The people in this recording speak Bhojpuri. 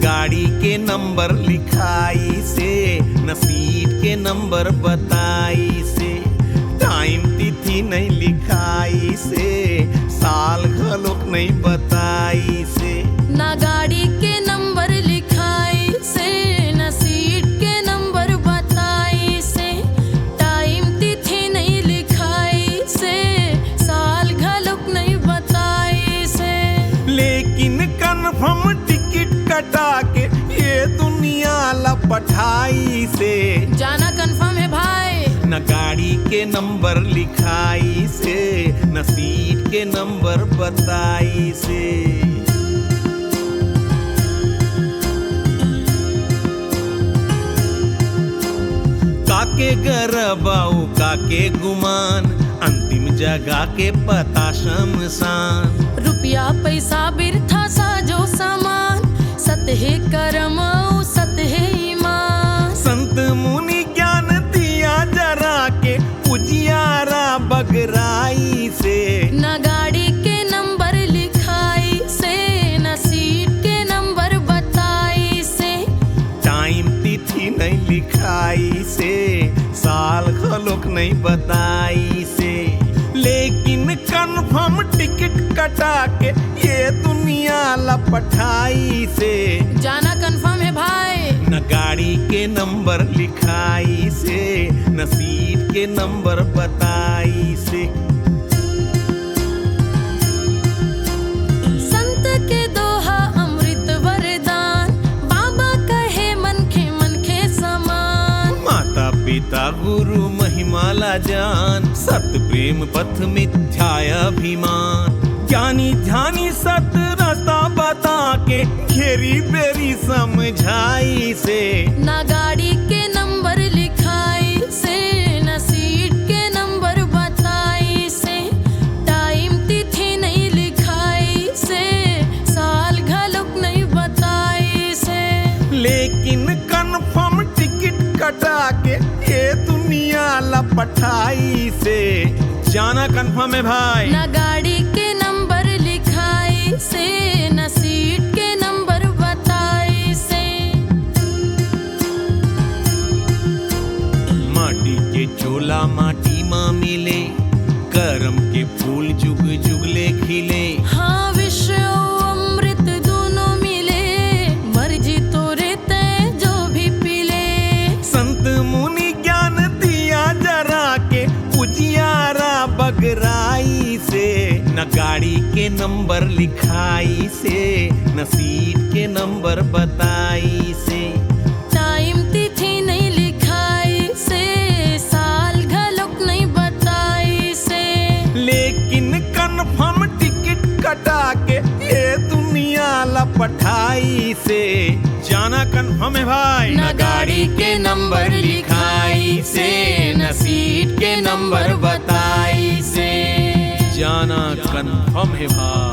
गाड़ी के नंबर लिखाई से, न सीट के नंबर बताई से, टाइम तिथि नहीं लिखाई से, साल घलोक नहीं बताई से। ना गाड़ी के नंबर लिखाई से, न सीट के नंबर बताई से, टाइम तिथि नहीं लिखाई से, साल घलोक नहीं बताई से। लेकिन कन्फर्म टिकट कटा के ये दुनिया लपटाई से। जाना कंफर्म है भाई। न गाड़ी के नंबर लिखाई से, न सीट के नंबर बताई से। काके गरबाऊ काके गुमान, अंतिम जगह के पता शमशान। रुपया पैसा बिरथा साजो सामान, सतहे कर्म सतहे ईमान। संत मुनि ज्ञान दिया जरा के, उजियारा बगराई से। न गाड़ी के नंबर लिखाई से, न सीट के नंबर बताई से, टाइम तिथि नहीं लिखाई से, साल घलोक नहीं बताई से। लेकिन कन्फर्म टिकट कटा के ये दुनिया लपटाई से। जाना कंफर्म है भाई। न गाड़ी के नंबर लिखाई से, न सीट के नंबर बताई से। संत के दोहा अमृत वरदान, बाबा कहे मन खे समान। माता पिता गुरु महिमाला जान, सत प्रेम पथ मिथ्याभिमान। ज्ञानी ध्यानी सत रास्ता बता के, घेरी बेरी समझाई से। ना गाड़ी के नंबर लिखाई से, न सीट के नंबर बताई से, टाइम तिथि नहीं लिखाई से, साल घलोक नहीं बताई से। लेकिन कन्फर्म टिकट कटा के ये दुनिया लपटाई से। जाना कन्फर्म है भाई। न गाड़ी के नंबर लिखाई से, न सीट के नंबर बताई से। माटी के चोला माटी माँ मिले, करम के फूल जुग जुगले खिले। हाँ विश्व अमृत दोनों मिले, मर्जी तोरे तय जो भी पिले। संत मुनि ज्ञान दिया जरा के, उजियारा बगराई से। न गाड़ी के नंबर लिखाई से, न सीट के नंबर बताई से, टाइम तिथि नहीं लिखाई से, साल घलोक नहीं बताई से। लेकिन कन्फर्म टिकट कटा के ये दुनिया लपटाई से। जाना कन्फर्म है भाई। न गाड़ी के नंबर लिखाई से, न सीट के नंबर बताई से। जाना कन्फर्म है भाई।